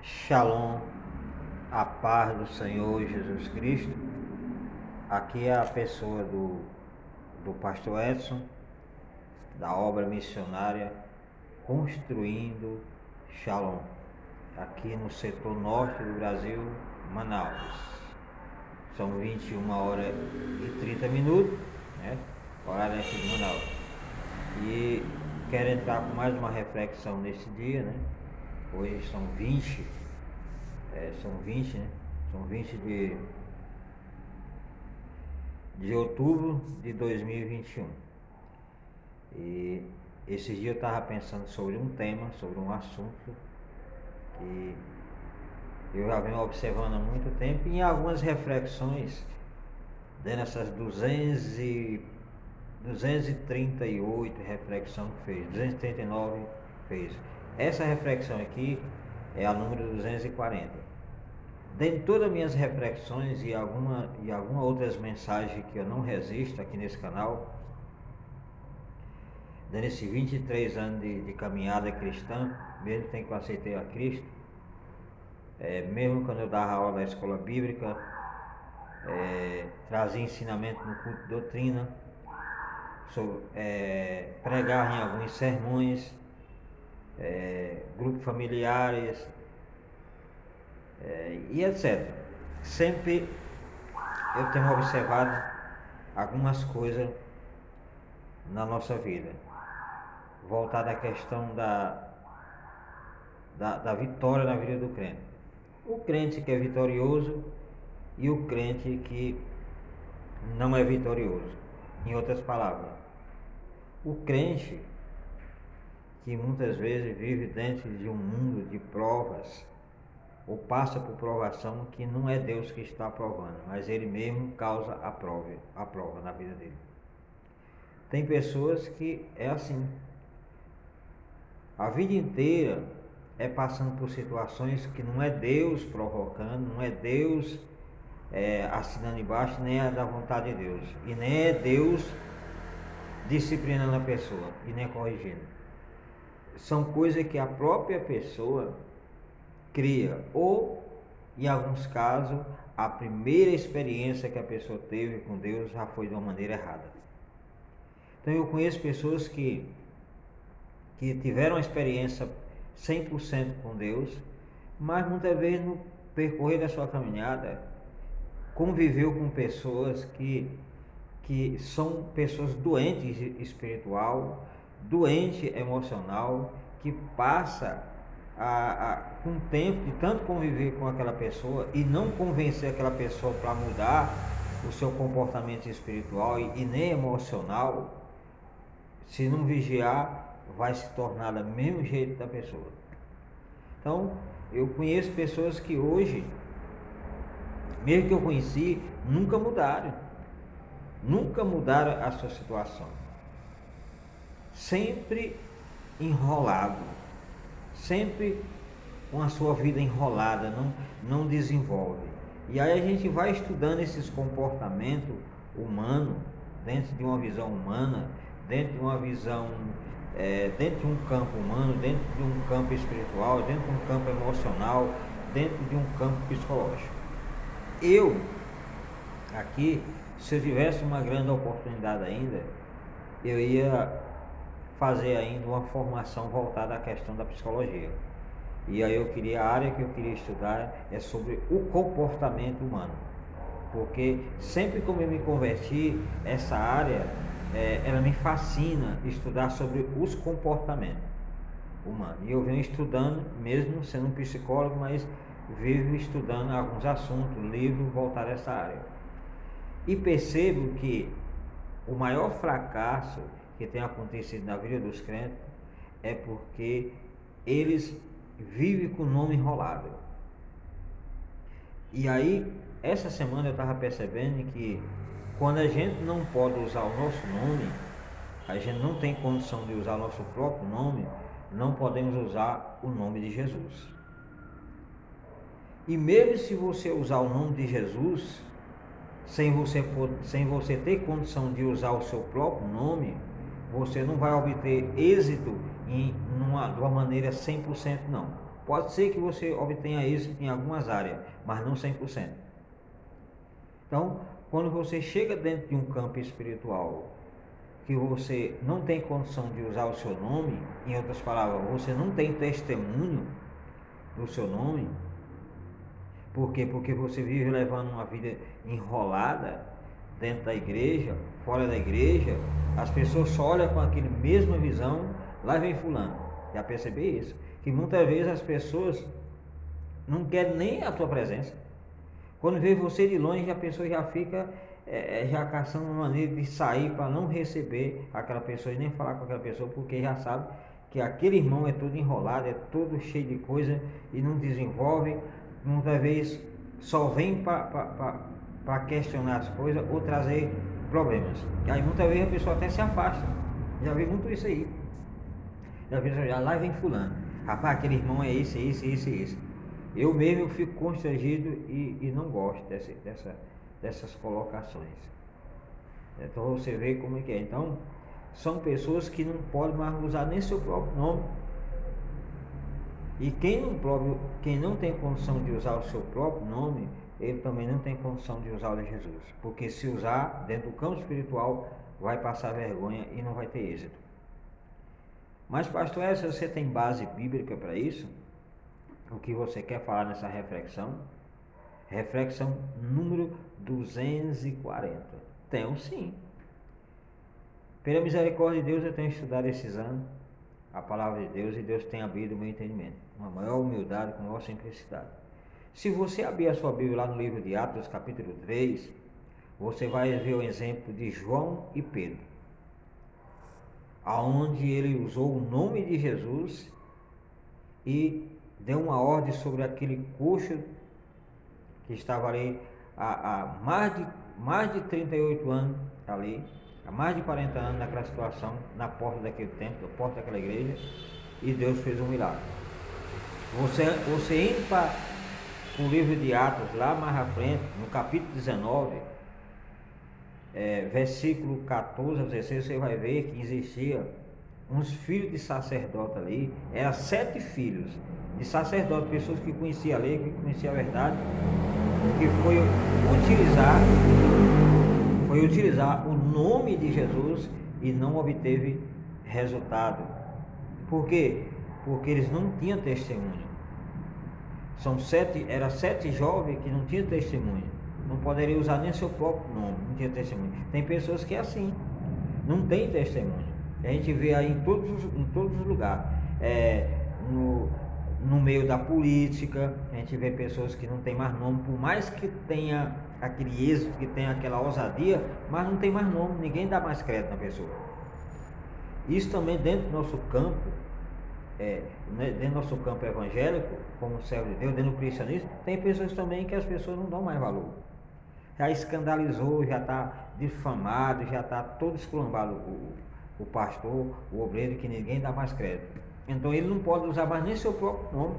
Shalom, a paz do Senhor Jesus Cristo. Aqui é a pessoa do pastor Edson, da obra missionária Construindo Shalom, aqui no setor norte do Brasil, Manaus. São 21 horas e 30 minutos, né? Horário aqui de Manaus. E quero entrar com mais uma reflexão nesse dia, né? Hoje são 20, né? São 20 de outubro de 2021. E esses dias eu estava pensando sobre um tema, sobre um assunto que eu já venho observando há muito tempo, e em algumas reflexões, dentro dessas 238 reflexões que fez, 239 fez. Essa reflexão aqui é a número 240. Dentre todas as minhas reflexões e algumas outras mensagens que eu não resisto aqui nesse canal, nesses 23 anos de caminhada cristã, mesmo que eu aceitei a Cristo, mesmo quando eu dava aula da escola bíblica, trazia ensinamento no culto de doutrina, pregar em alguns sermões, grupos familiares, e etc. Sempre eu tenho observado algumas coisas na nossa vida, voltada à questão da vitória na vida do crente. O crente que é vitorioso e o crente que não é vitorioso. Em outras palavras, o crente que muitas vezes vive dentro de um mundo de provas, ou passa por provação que não é Deus que está provando, mas ele mesmo causa a prova na vida dele. Tem pessoas que é assim, a vida inteira passando por situações que não é Deus provocando, não é Deus assinando embaixo, nem é da vontade de Deus, e nem é Deus disciplinando a pessoa, e nem corrigindo. São coisas que a própria pessoa cria, ou em alguns casos a primeira experiência que a pessoa teve com Deus já foi de uma maneira errada. Então eu conheço pessoas que tiveram uma experiência 100% com Deus, mas muitas vezes no percorrer da sua caminhada conviveu com pessoas que são pessoas doentes espiritual, doente emocional, que passa com o tempo de tanto conviver com aquela pessoa e não convencer aquela pessoa para mudar o seu comportamento espiritual e nem emocional, se não vigiar, vai se tornar do mesmo jeito da pessoa. Então, eu conheço pessoas que hoje, mesmo que eu conheci, nunca mudaram a sua situação. Sempre enrolado, sempre com a sua vida enrolada, não desenvolve. E aí a gente vai estudando esses comportamentos humanos, dentro de uma visão humana, dentro de uma visão, dentro de um campo humano, dentro de um campo espiritual, dentro de um campo emocional, dentro de um campo psicológico. Eu, aqui, se eu tivesse uma grande oportunidade ainda, eu ia fazer ainda uma formação voltada à questão da psicologia. E aí a área que eu queria estudar é sobre o comportamento humano. Porque sempre que eu me converti, essa área, ela me fascina estudar sobre os comportamentos humanos. E eu venho estudando, mesmo sendo um psicólogo, mas vivo estudando alguns assuntos, livros voltados a essa área. E percebo que o maior fracasso que tem acontecido na vida dos crentes é porque eles vivem com o nome enrolado. E aí, essa semana eu estava percebendo que quando a gente não pode usar o nosso nome, a gente não tem condição de usar o nosso próprio nome, não podemos usar o nome de Jesus. E mesmo se você usar o nome de Jesus, sem você ter condição de usar o seu próprio nome, você não vai obter êxito de uma maneira 100% não. Pode ser que você obtenha isso em algumas áreas, mas não 100%. Então, quando você chega dentro de um campo espiritual, que você não tem condição de usar o seu nome, em outras palavras, você não tem testemunho do seu nome, por quê? Porque você vive levando uma vida enrolada dentro da igreja, fora da igreja, as pessoas só olham com aquela mesma visão, lá vem fulano. Já percebi isso? Que muitas vezes as pessoas não querem nem a tua presença. Quando vê você de longe, a pessoa já fica já caçando uma maneira de sair para não receber aquela pessoa e nem falar com aquela pessoa, porque já sabe que aquele irmão é todo enrolado, é todo cheio de coisa e não desenvolve. Muitas vezes só vem para questionar as coisas ou trazer problemas. E aí muitas vezes a pessoa até se afasta. Já vi muito isso aí. Já vi, já lá vem fulano. Rapaz, aquele irmão é esse. Eu mesmo fico constrangido e não gosto dessas colocações. Então você vê como é que é. Então, são pessoas que não podem mais usar nem seu próprio nome. E quem não tem condição de usar o seu próprio nome, ele também não tem condição de usar o de Jesus. Porque se usar dentro do campo espiritual, vai passar vergonha e não vai ter êxito. Mas, pastor, se você tem base bíblica para isso, o que você quer falar nessa reflexão? Reflexão número 240. Tenho sim. Pela misericórdia de Deus, eu tenho estudado esses anos a palavra de Deus e Deus tem abrido o meu entendimento. Uma maior humildade, com maior simplicidade. Se você abrir a sua Bíblia lá no livro de Atos, capítulo 3, você vai ver o exemplo de João e Pedro, aonde ele usou o nome de Jesus e deu uma ordem sobre aquele coxo que estava ali há mais de 38 anos ali, há mais de 40 anos naquela situação, na porta daquele templo, na porta daquela igreja, e Deus fez um milagre. Você indo para o livro de Atos, lá mais à frente, no capítulo 19, versículo 14 a 16, você vai ver que existia uns filhos de sacerdote ali, eram 7 filhos de sacerdote, pessoas que conheciam a lei, que conheciam a verdade, que foi utilizar o nome de Jesus e não obteve resultado. Por quê? Porque eles não tinham testemunho. Eram 7 jovens que não tinham testemunho, não poderiam usar nem seu próprio nome, não tinha testemunho. Tem pessoas que é assim, não tem testemunho. A gente vê aí em todos os lugares, no meio da política, a gente vê pessoas que não tem mais nome, por mais que tenha aquele êxito, que tenha aquela ousadia, mas não tem mais nome, ninguém dá mais crédito na pessoa. Isso também dentro do nosso campo, dentro do nosso campo evangélico, como servo de Deus, dentro do cristianismo, tem pessoas também que as pessoas não dão mais valor. Já escandalizou, já está difamado, já está todo esculhambado o pastor, o obreiro, que ninguém dá mais crédito. Então ele não pode usar mais nem seu próprio nome.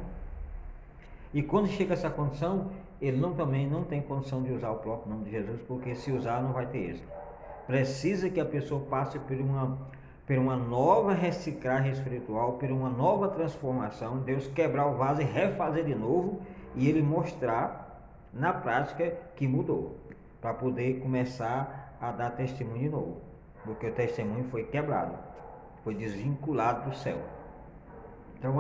E quando chega essa condição, ele também não tem condição de usar o próprio nome de Jesus, porque se usar não vai ter êxito. Precisa que a pessoa passe por uma nova reciclagem espiritual, por uma nova transformação, Deus quebrar o vaso e refazer de novo, e ele mostrar na prática que mudou, para poder começar a dar testemunho de novo, porque o testemunho foi quebrado, foi desvinculado do céu. Então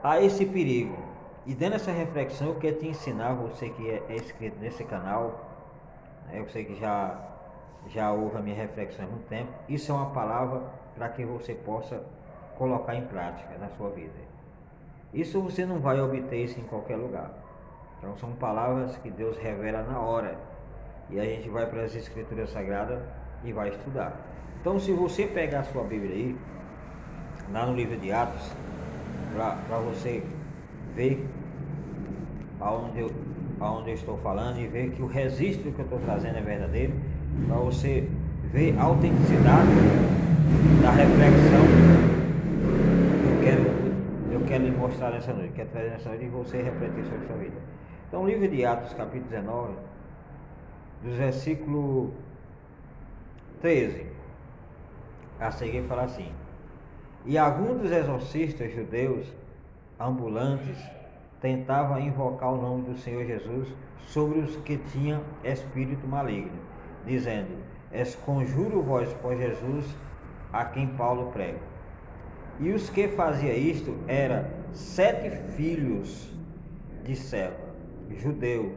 há esse perigo. E dentro dessa reflexão eu quero te ensinar, você que é inscrito nesse canal, você que já ouve a minha reflexão há muito tempo, isso é uma palavra para que você possa colocar em prática na sua vida. Isso você não vai obter isso em qualquer lugar. Então são palavras que Deus revela na hora. E a gente vai para as Escrituras Sagradas e vai estudar. Então se você pegar a sua Bíblia aí, lá no livro de Atos, para você ver aonde eu estou falando e ver que o registro que eu estou trazendo é verdadeiro, para você ver a autenticidade da reflexão que eu quero lhe mostrar nessa noite, quero trazer nessa noite e você refletir sobre a sua vida. Então, o livro de Atos, capítulo 19, do versículo 13 a seguir, fala assim: e alguns dos exorcistas judeus ambulantes, tentava invocar o nome do Senhor Jesus sobre os que tinham espírito maligno, dizendo: esconjuro vós por Jesus, a quem Paulo prega. E os que faziam isto eram 7 filhos de Cefas, judeu,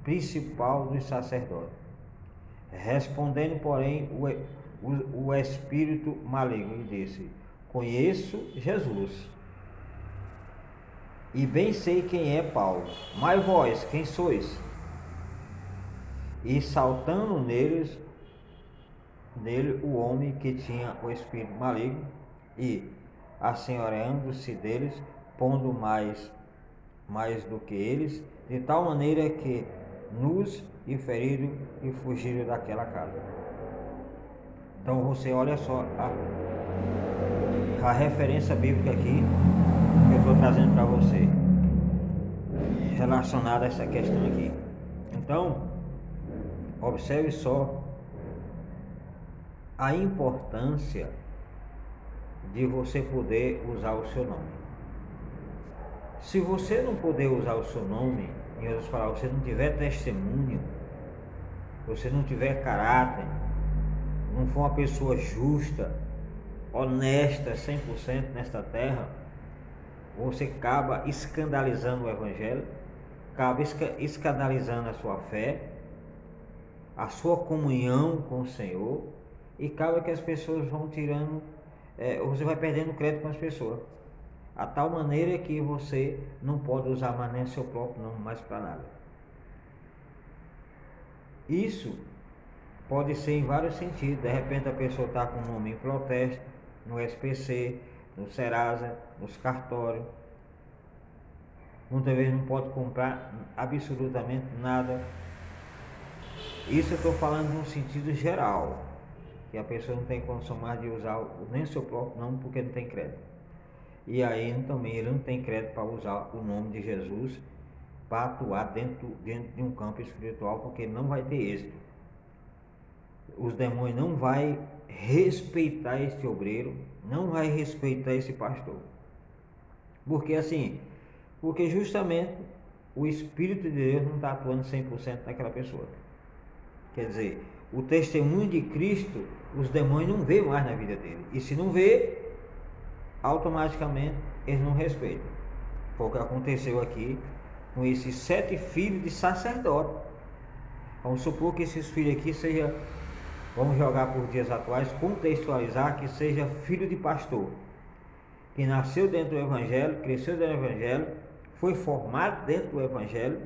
principal dos sacerdotes. Respondendo, porém, o espírito maligno e disse: conheço Jesus, e bem sei quem é Paulo, mas vós, quem sois? E saltando nele o homem que tinha o espírito maligno, e assenhoreando-se deles, pondo mais do que eles, de tal maneira que nus e feriram e fugiram daquela casa. Então você olha só a referência bíblica aqui que eu estou trazendo para você, relacionada a essa questão aqui. Então, observe só a importância de você poder usar o seu nome. Se você não puder usar o seu nome, em outras palavras, você não tiver testemunho, você não tiver caráter, não for uma pessoa justa, honesta 100% nesta terra, você acaba escandalizando o Evangelho, acaba escandalizando a sua fé, a sua comunhão com o Senhor, e acaba que as pessoas vão tirando, você vai perdendo crédito com as pessoas, a tal maneira que você não pode usar mais nem seu próprio nome mais para nada. Isso pode ser em vários sentidos. De repente a pessoa está com o nome em protesto, no SPC, no Serasa, nos cartórios. Muitas vezes não pode comprar absolutamente nada. Isso eu estou falando num sentido geral, que a pessoa não tem condição mais de usar nem seu próprio nome porque não tem crédito. E aí também ele não tem crédito para usar o nome de Jesus para atuar dentro de um campo espiritual, porque ele não vai ter êxito. Os demônios não vai respeitar este obreiro, não vai respeitar esse pastor. Porque justamente o Espírito de Deus não está atuando 100% naquela pessoa. Quer dizer, o testemunho de Cristo, os demônios não vê mais na vida dele. E se não vê, automaticamente eles não respeitam. Foi o que aconteceu aqui com esses 7 filhos de sacerdote. Vamos supor que esses filhos aqui sejam, vamos jogar por dias atuais, contextualizar, que seja filho de pastor, que nasceu dentro do Evangelho, cresceu dentro do Evangelho, foi formado dentro do Evangelho,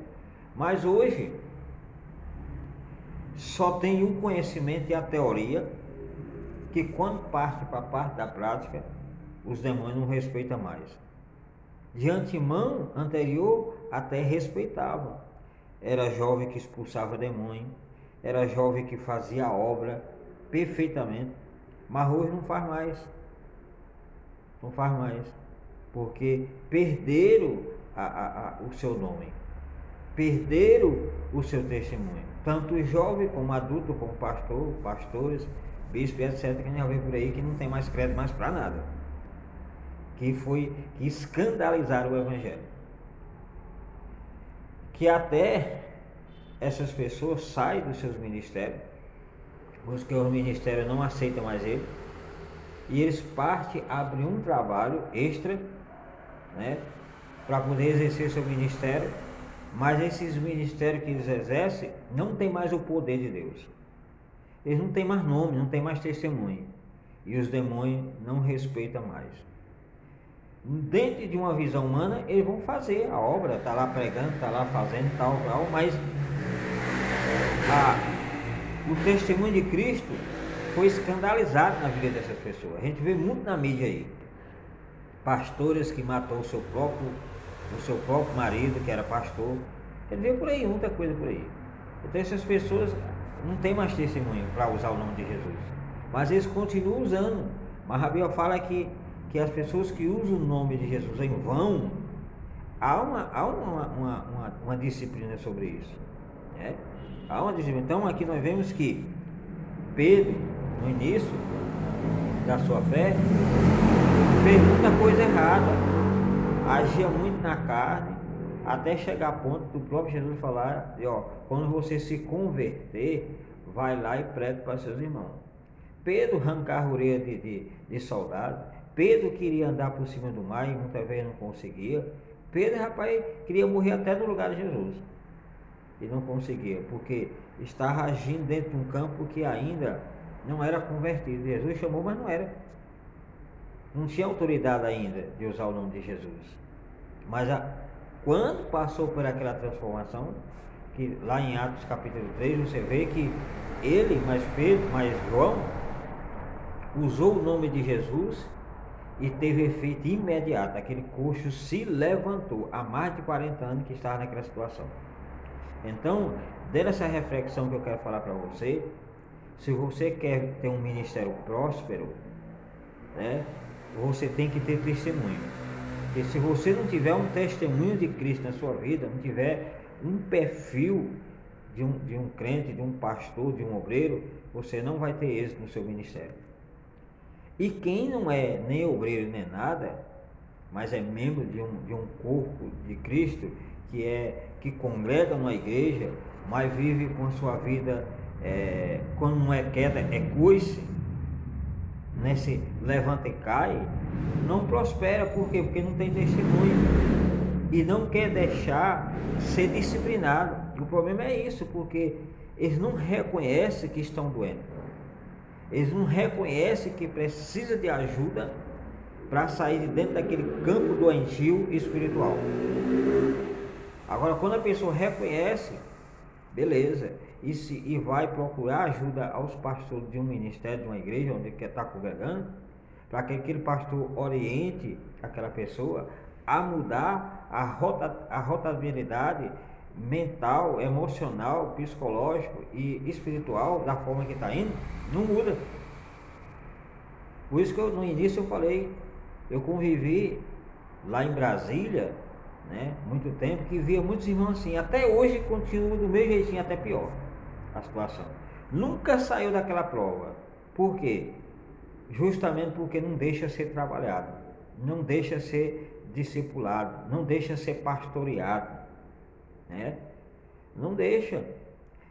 mas hoje só tem um conhecimento e a teoria, que quando parte para a parte da prática, os demônios não respeitam mais. De antemão, anterior, até respeitavam. Era jovem que expulsava demônio, era jovem que fazia a obra perfeitamente, mas hoje não faz mais. Não faz mais, porque perderam o seu nome, perderam o seu testemunho. Tanto jovem como adulto, como pastor, pastores, bispos, etc., que a gente já vê por aí que não tem mais crédito mais para nada. Que escandalizaram o Evangelho. Que até essas pessoas saem dos seus ministérios, porque o ministério não aceita mais ele, e eles partem a abrir um trabalho extra, né, para poder exercer seu ministério, mas esses ministérios que eles exercem não tem mais o poder de Deus. Eles não têm mais nome, não têm mais testemunho, e os demônios não respeitam mais. Dentro de uma visão humana, eles vão fazer a obra, está lá pregando, está lá fazendo tal, mas o testemunho de Cristo foi escandalizado na vida dessas pessoas. A gente vê muito na mídia aí, pastores que matou o seu próprio marido, que era pastor. Quer dizer, por aí, muita coisa por aí. Então essas pessoas não têm mais testemunho para usar o nome de Jesus, mas eles continuam usando. Mas a Bíblia fala que as pessoas que usam o nome de Jesus em vão, há uma disciplina sobre isso, né? Há uma disciplina. Então aqui nós vemos que Pedro, no início da sua fé, fez muita coisa errada, agia muito na carne, até chegar a ponto do próprio Jesus falar, quando você se converter, vai lá e prega para seus irmãos. Pedro arrancava a orelha de soldado, Pedro queria andar por cima do mar e muitas vezes não conseguia. Pedro, rapaz, queria morrer até no lugar de Jesus e não conseguia, porque estava agindo dentro de um campo que ainda não era convertido. Jesus chamou, mas não era. Não tinha autoridade ainda de usar o nome de Jesus. Mas quando passou por aquela transformação, que lá em Atos capítulo 3, você vê que ele, mais Pedro, mais João, usou o nome de Jesus e teve efeito imediato. Aquele coxo se levantou há mais de 40 anos que estava naquela situação. Então, dessa reflexão que eu quero falar para você, se você quer ter um ministério próspero, né, você tem que ter testemunho. Porque se você não tiver um testemunho de Cristo na sua vida, não tiver um perfil de um crente, de um pastor, de um obreiro, você não vai ter êxito no seu ministério. E quem não é nem obreiro nem nada, mas é membro de um corpo de Cristo, que congrega numa igreja, mas vive com a sua vida, quando não é queda, é coice, nesse levanta e cai, não prospera. Por quê? Porque não tem testemunho e não quer deixar ser disciplinado. O problema é isso, porque eles não reconhecem que estão doentes, eles não reconhecem que precisa de ajuda para sair de dentro daquele campo doentio espiritual. Agora, quando a pessoa reconhece, beleza, e vai procurar ajuda aos pastores de um ministério, de uma igreja onde ele quer estar congregando, para que aquele pastor oriente aquela pessoa a mudar a rotatividade mental, emocional, psicológico e espiritual da forma que está indo, não muda. Por isso que no início eu falei, eu convivi lá em Brasília, né, muito tempo, que via muitos irmãos assim, até hoje continua do mesmo jeitinho, até pior a situação. Nunca saiu daquela prova. Por quê? Justamente porque não deixa ser trabalhado, não deixa ser discipulado, não deixa ser pastoreado, né? Não deixa.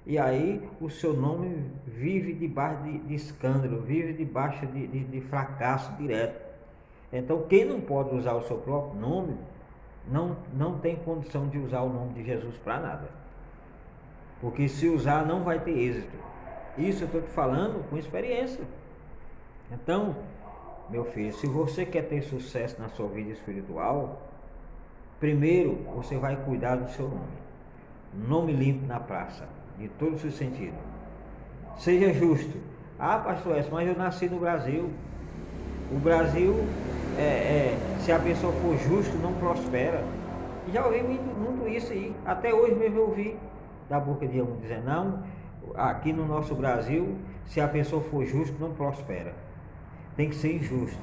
E aí o seu nome vive debaixo de escândalo, vive debaixo de fracasso direto. Então quem não pode usar o seu próprio nome, não tem condição de usar o nome de Jesus para nada. Porque se usar não vai ter êxito. Isso eu estou te falando com experiência. Então, meu filho, se você quer ter sucesso na sua vida espiritual, primeiro você vai cuidar do seu nome. Nome limpo na praça, de todos os sentidos. Seja justo. Ah, pastor S, mas eu nasci no Brasil. O Brasil, se a pessoa for justo, não prospera. Já ouvi muito isso aí. Até hoje mesmo eu ouvi da boca de um dizendo, não, aqui no nosso Brasil, se a pessoa for justo, não prospera. Tem que ser injusto.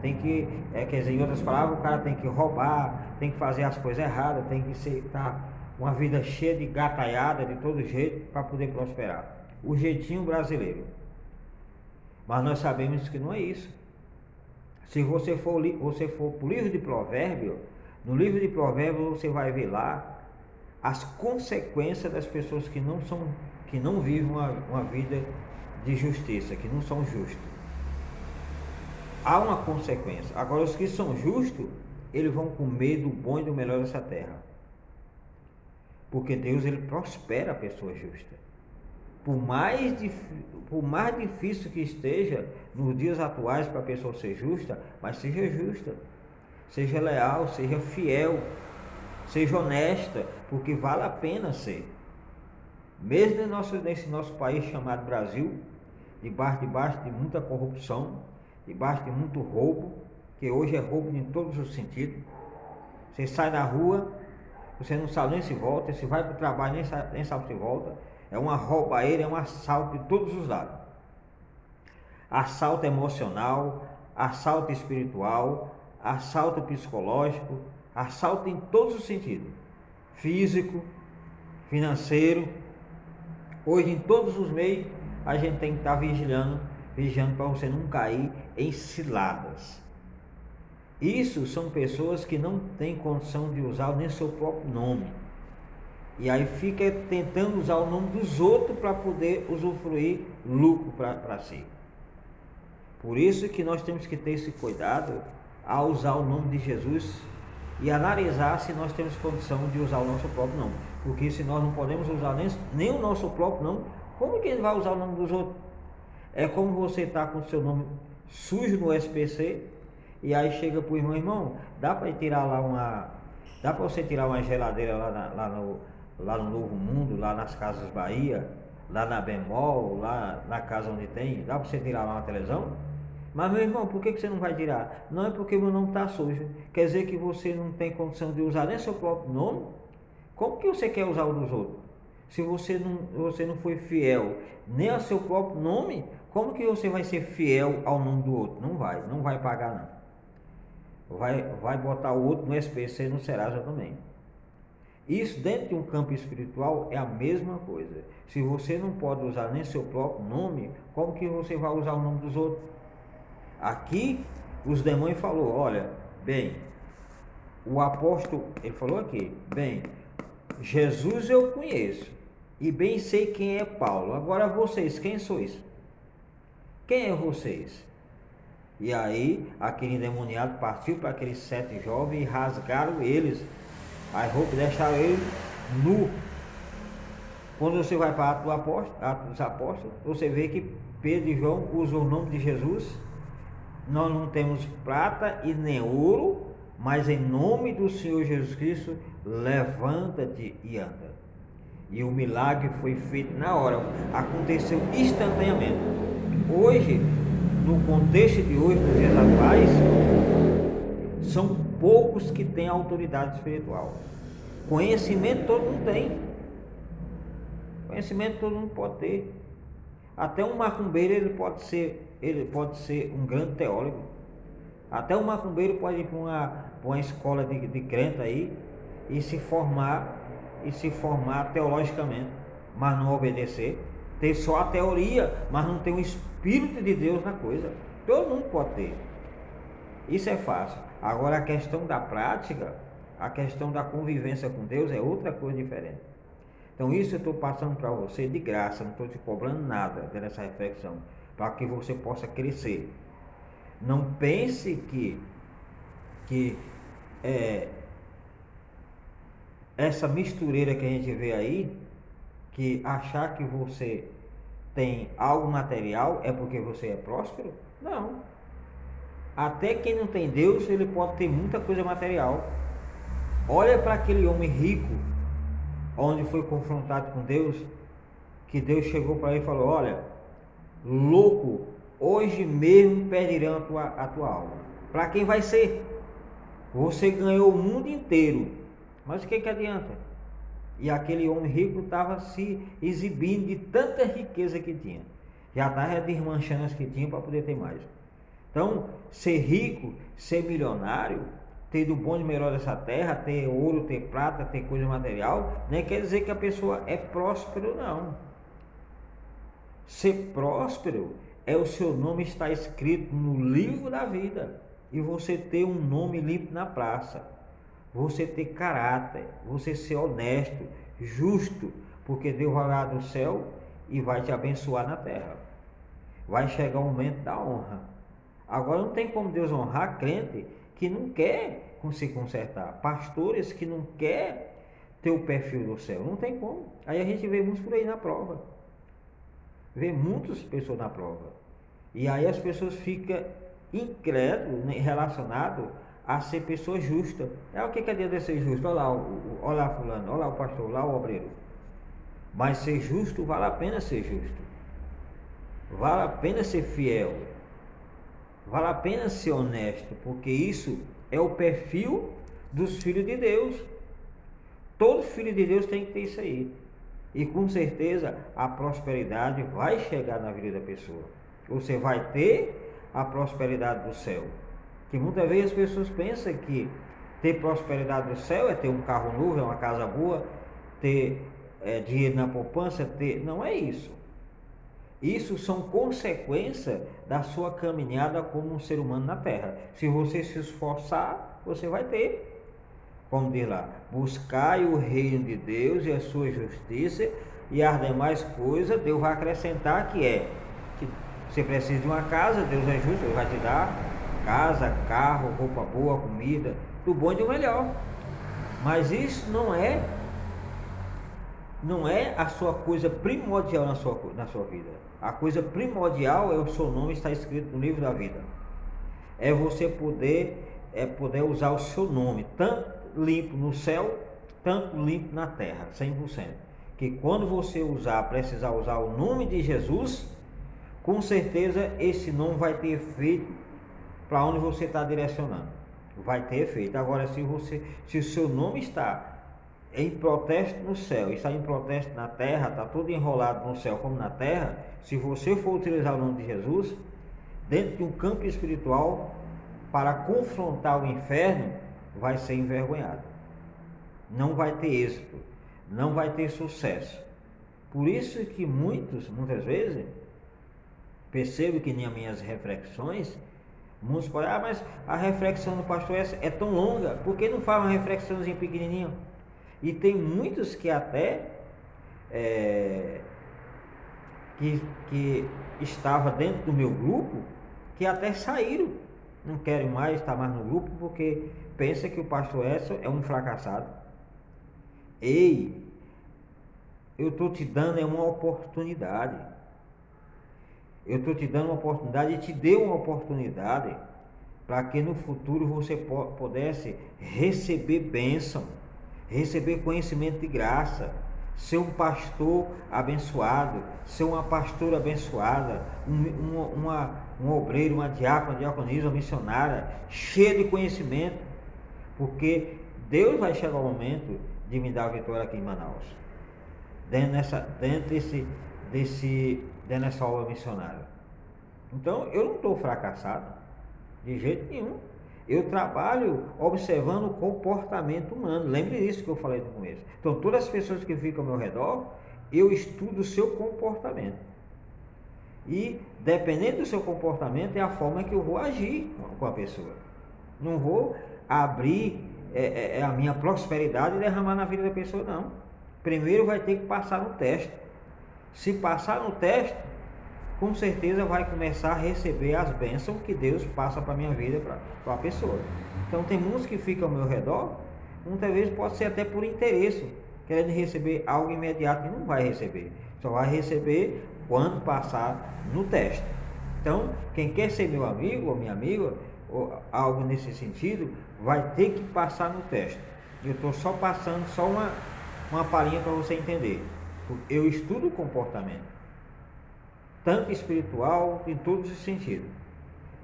Tem que, quer dizer, em outras palavras, o cara tem que roubar, tem que fazer as coisas erradas, tem que estar uma vida cheia de gataiada de todo jeito para poder prosperar. O jeitinho brasileiro. Mas nós sabemos que não é isso. Se você for para o livro de Provérbios, no livro de Provérbios você vai ver lá as consequências das pessoas que não vivem uma vida de justiça, que não são justos. Há uma consequência. Agora, os que são justos, eles vão comer do bom e do melhor dessa terra. Porque Deus, ele prospera a pessoa justa. Por mais difícil que esteja nos dias atuais para a pessoa ser justa, mas seja justa, seja leal, seja fiel, seja honesta, porque vale a pena ser. Mesmo nesse nosso país chamado Brasil, debaixo de muita corrupção, debaixo de muito roubo, que hoje é roubo em todos os sentidos. Você sai na rua, você não sabe nem se volta, você vai para o trabalho, nem sabe se volta. É uma roubalheira, é um assalto de todos os lados. Assalto emocional, assalto espiritual, assalto psicológico, assalto em todos os sentidos. Físico, financeiro. Hoje em todos os meios a gente tem que estar vigiando para você não cair em ciladas. Isso são pessoas que não têm condição de usar nem seu próprio nome. E aí fica tentando usar o nome dos outros para poder usufruir lucro para si. Por isso que nós temos que ter esse cuidado ao usar o nome de Jesus e analisar se nós temos condição de usar o nosso próprio nome. Porque se nós não podemos usar nem o nosso próprio nome, como que ele vai usar o nome dos outros? É como você está com o seu nome sujo no SPC e aí chega para o irmão, dá para tirar lá dá para você tirar uma geladeira lá no Novo Mundo, lá nas Casas Bahia, lá na Bemol, lá na casa onde tem, dá para você tirar lá uma televisão? Mas meu irmão, por que você não vai tirar? Não, é porque meu nome está sujo. Quer dizer que você não tem condição de usar nem seu próprio nome? Como que você quer usar o dos outros? Se você não foi fiel nem ao seu próprio nome, como que você vai ser fiel ao nome do outro? Não vai pagar não. Vai botar o outro no SPC, no Serasa também. Isso dentro de um campo espiritual é a mesma coisa. Se você não pode usar nem seu próprio nome, como que você vai usar o nome dos outros? Aqui os demônios falou, olha, bem, o apóstolo, ele falou aqui, bem, Jesus eu conheço e bem sei quem é Paulo. Agora vocês, quem sois? Quem é vocês? E aí aquele endemoniado partiu para aqueles 7 jovens e rasgaram eles as roupas, deixaram ele nu. Quando você vai para Atos dos Apóstolos, você vê que Pedro e João usam o nome de Jesus. Nós não temos prata e nem ouro, mas em nome do Senhor Jesus Cristo, levanta-te e anda. E o milagre foi feito na hora, aconteceu instantaneamente. Hoje, no contexto de hoje, nos dias atuais, são poucos que têm autoridade espiritual. Conhecimento todo mundo tem. Conhecimento todo mundo pode ter. Até um macumbeiro ele pode ser um grande teólogo. Até um macumbeiro pode ir para uma escola de crente aí e se formar teologicamente, mas não obedecer. Ter só a teoria, mas não ter o Espírito de Deus na coisa. Todo mundo pode ter. Isso é fácil. Agora a questão da prática, a questão da convivência com Deus é outra coisa diferente. Então isso eu estou passando para você de graça, não estou te cobrando nada dessa reflexão, para que você possa crescer. Não pense que essa mistureira que a gente vê aí, que achar que você tem algo material é porque você é próspero? Não. Até quem não tem Deus, ele pode ter muita coisa material. Olha para aquele homem rico, onde foi confrontado com Deus, que Deus chegou para ele e falou, olha, louco, hoje mesmo perderão a tua alma. Para quem vai ser? Você ganhou o mundo inteiro, mas o que adianta? E aquele homem rico estava se exibindo de tanta riqueza que tinha. Já estava desmanchando as que tinha para poder ter mais. Então, ser rico, ser milionário, ter do bom e melhor dessa terra, ter ouro, ter prata, ter coisa material, não quer dizer que a pessoa é próspero, não. Ser próspero é o seu nome estar escrito no livro da vida e você ter um nome limpo na praça, você ter caráter, você ser honesto, justo, porque Deus vai lá do céu e vai te abençoar na terra. Vai chegar o momento da honra. Agora não tem como Deus honrar crente que não quer se consertar, pastores que não quer ter o perfil do céu, não tem como. Aí a gente vê muitos por aí na prova, vê muitas pessoas na prova, e aí as pessoas ficam incrédulas, né, relacionado a ser pessoa justa. O que adianta ser justo? Olha lá fulano, olha lá o pastor, olha lá o obreiro. Mas ser justo, vale a pena ser justo, vale a pena ser fiel, vale a pena ser honesto, porque isso é o perfil dos filhos de Deus. Todo filho de Deus tem que ter isso aí. E com certeza a prosperidade vai chegar na vida da pessoa. Você vai ter a prosperidade do céu. Que muitas vezes as pessoas pensam que ter prosperidade do céu é ter um carro novo, é uma casa boa, ter dinheiro na poupança, não é isso. Isso são consequências da sua caminhada como um ser humano na terra. Se você se esforçar, você vai ter. Como diz lá, buscai o reino de Deus e a sua justiça, e as demais coisas Deus vai acrescentar, que você precisa de uma casa, Deus é justo, Ele vai te dar casa, carro, roupa boa, comida, do bom e do melhor. Mas isso não é a sua coisa primordial na sua vida. A coisa primordial é o seu nome estar escrito no livro da vida. É você poder usar o seu nome, tanto limpo no céu, tanto limpo na terra, 100%. Que quando você precisar usar o nome de Jesus, com certeza esse nome vai ter efeito para onde você está direcionando. Vai ter efeito. Agora, se o seu nome está em protesto no céu, está em protesto na terra, está tudo enrolado no céu como na terra, se você for utilizar o nome de Jesus dentro de um campo espiritual para confrontar o inferno, vai ser envergonhado. Não vai ter êxito, não vai ter sucesso. Por isso que muitas vezes, percebo que nas minhas reflexões, muitos podem, mas a reflexão do pastor é tão longa, por que não faz uma reflexãozinha pequenininha? E tem muitos que até que estava dentro do meu grupo, que até saíram, não querem mais estar mais no grupo, porque pensa que o pastor Edson é um fracassado. Ei, eu estou te dando uma oportunidade. Eu estou te dando uma oportunidade e te dei uma oportunidade para que no futuro você pudesse receber bênção, receber conhecimento de graça, ser um pastor abençoado, ser uma pastora abençoada, um obreiro, uma diácona, uma diaconisa, uma missionária, cheia de conhecimento, porque Deus vai chegar o momento de me dar a vitória aqui em Manaus, dentro dessa obra missionária. Então eu não estou fracassado, de jeito nenhum. Eu trabalho observando o comportamento humano. Lembre disso que eu falei no começo. Então, todas as pessoas que ficam ao meu redor, eu estudo o seu comportamento. E, dependendo do seu comportamento, é a forma que eu vou agir com a pessoa. Não vou abrir a minha prosperidade e derramar na vida da pessoa, não. Primeiro vai ter que passar no teste. Se passar no teste, com certeza vai começar a receber as bênçãos que Deus passa para a minha vida, para a pessoa. Então tem muitos que ficam ao meu redor, muitas vezes pode ser até por interesse, querendo receber algo imediato e não vai receber. Só vai receber quando passar no teste. Então, quem quer ser meu amigo ou minha amiga, ou algo nesse sentido, vai ter que passar no teste. Eu estou só passando uma palhinha para você entender. Eu estudo o comportamento, tanto espiritual, em todos os sentidos.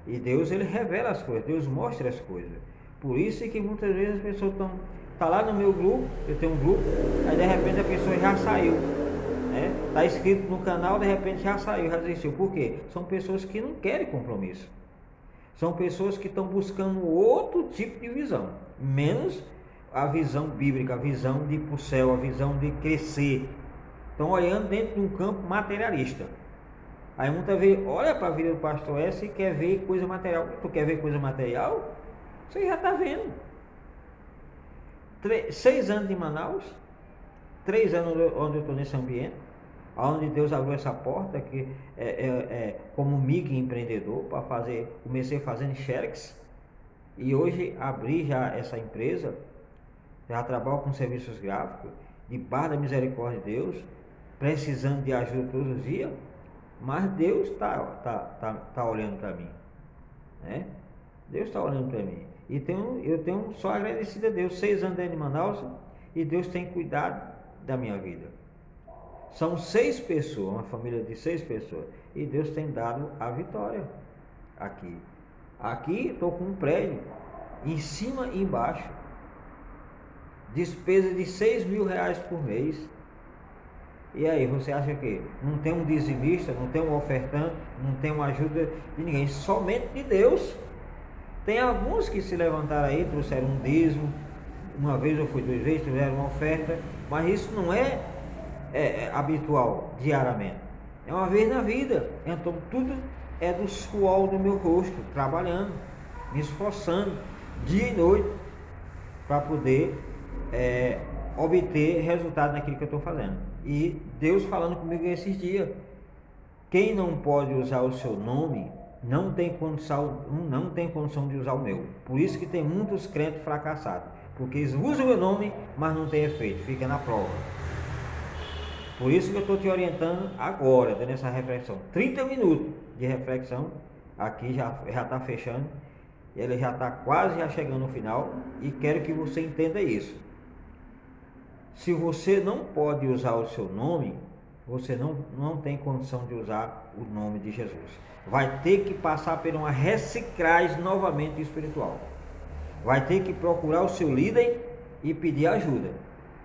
E Deus, Ele revela as coisas, Deus mostra as coisas. Por isso é que muitas vezes as pessoas estão lá no meu grupo, eu tenho um grupo, aí de repente a pessoa já saiu. Está inscrito no canal, de repente já saiu, já desistiu. Por quê? São pessoas que não querem compromisso. São pessoas que estão buscando outro tipo de visão, menos a visão bíblica, a visão de ir para o céu, a visão de crescer. Estão olhando dentro de um campo materialista. Aí muitas vezes olha para a vida do pastor S e quer ver coisa material. Tu quer ver coisa material? Você já está vendo. 6 anos de Manaus, 3 anos onde eu estou nesse ambiente, onde Deus abriu essa porta, que como microempreendedor, para comecei fazendo xerox, e hoje abri já essa empresa, já trabalho com serviços gráficos, debaixo da misericórdia de Deus, precisando de ajuda todos os dias, mas Deus está olhando para mim, né? Deus está olhando para mim, e eu tenho só agradecido a Deus. 6 anos dentro de Manaus, e Deus tem cuidado da minha vida. São 6 pessoas, uma família de 6 pessoas, e Deus tem dado a vitória aqui estou com um prédio em cima e embaixo, despesa de R$6.000 por mês. E aí, você acha que não tem um dizimista, não tem um ofertante, não tem uma ajuda de ninguém, somente de Deus? Tem alguns que se levantaram aí, trouxeram um dízimo, uma vez ou foi 2 vezes, trouxeram uma oferta, mas isso não é habitual, diariamente. É uma vez na vida. Então tudo é do suor do meu rosto, trabalhando, me esforçando, dia e noite, para poder obter resultado naquilo que eu estou fazendo. E Deus falando comigo esses dias. Quem não pode usar o seu nome, não tem condição de usar o meu. Por isso que tem muitos crentes fracassados. Porque eles usam o meu nome, mas não tem efeito, fica na prova. Por isso que eu estou te orientando agora, dando essa reflexão. 30 minutos de reflexão, aqui já está fechando. Ele já está quase já chegando no final. E quero que você entenda isso. Se você não pode usar o seu nome, você não tem condição de usar o nome de Jesus. Vai ter que passar por uma reciclagem novamente espiritual. Vai ter que procurar o seu líder e pedir ajuda,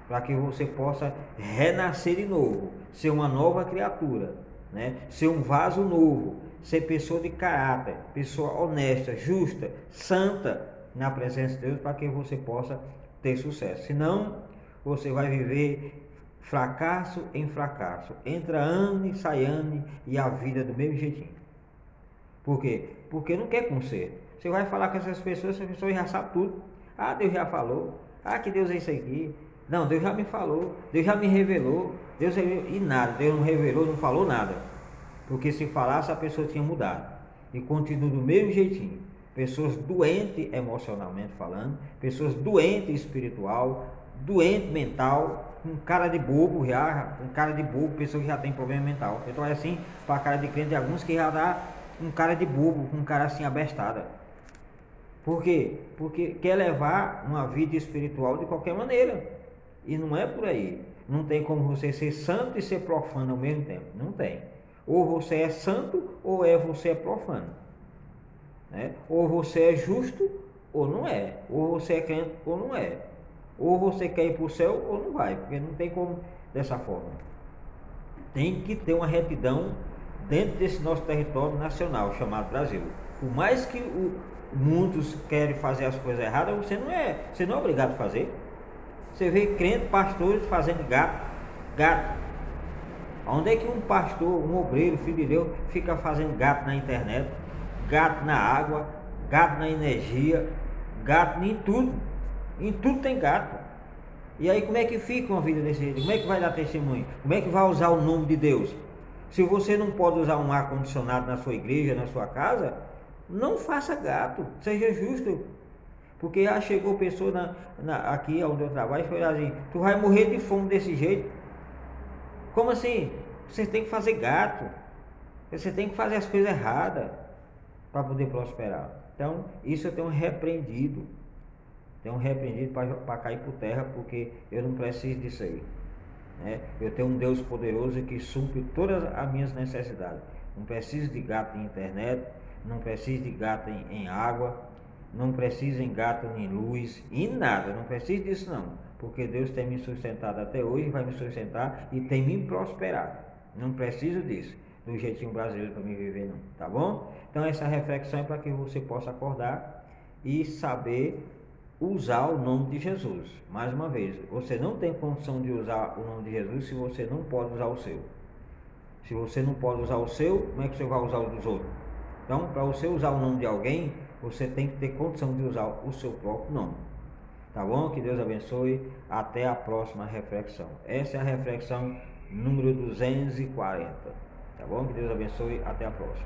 para que você possa renascer de novo, ser uma nova criatura, né? Ser um vaso novo, ser pessoa de caráter, pessoa honesta, justa, santa na presença de Deus, para que você possa ter sucesso. Senão, você vai viver fracasso em fracasso, entra ano e sai ano e a vida do mesmo jeitinho. Por quê? Porque não quer conserto. Você vai falar com essas pessoas já sabem tudo. Ah, Deus já falou. Ah, que Deus é isso aqui. Não, Deus já me falou. Deus já me revelou. E nada. Deus não revelou, não falou nada. Porque se falasse, a pessoa tinha mudado. E continua do mesmo jeitinho. Pessoas doentes emocionalmente falando. Pessoas doentes espiritual. Doente mental. Com cara de bobo já. Com cara de bobo. Pessoa que já tem problema mental. Então é assim para a cara de crente de alguns que já dá um cara de bobo. Com um cara assim abestada. Por quê? Porque quer levar uma vida espiritual de qualquer maneira. E não é por aí. Não tem como você ser santo e ser profano ao mesmo tempo. Não tem. Ou você é santo ou você é profano. Né? Ou você é justo ou não é. Ou você é crente ou não é. Ou você quer ir para o céu ou não vai. Porque não tem como dessa forma. Tem que ter uma retidão dentro desse nosso território nacional chamado Brasil. Por mais que muitos querem fazer as coisas erradas, você não é obrigado a fazer. Você vê crente, pastores fazendo gato. Onde é que um pastor, um obreiro, filho de Deus, fica fazendo gato na internet, gato na água, gato na energia, gato em tudo. Em tudo tem gato. E aí como é que fica uma vida desse jeito? Como é que vai dar testemunho? Como é que vai usar o nome de Deus? Se você não pode usar um ar-condicionado na sua igreja, na sua casa, não faça gato, seja justo. Porque já chegou pessoa aqui onde eu trabalho e falou assim: tu vai morrer de fome desse jeito. Como assim? Você tem que fazer gato. Você tem que fazer as coisas erradas para poder prosperar. Então, isso eu tenho repreendido. Tenho repreendido para cair por terra, porque eu não preciso disso aí. Né? Eu tenho um Deus poderoso que supre todas as minhas necessidades. Não preciso de gato em internet, não preciso de gato em água, não preciso em gato em luz, em nada, não preciso disso não, porque Deus tem me sustentado até hoje, vai me sustentar e tem me prosperado. Não preciso disso, do jeitinho brasileiro para me viver não, tá bom? Então essa reflexão é para que você possa acordar e saber usar o nome de Jesus. Mais uma vez, você não tem condição de usar o nome de Jesus se você não pode usar o seu. Se você não pode usar o seu, como é que você vai usar o dos outros? Então, para você usar o nome de alguém, você tem que ter condição de usar o seu próprio nome. Tá bom? Que Deus abençoe. Até a próxima reflexão. Essa é a reflexão número 240. Tá bom? Que Deus abençoe. Até a próxima.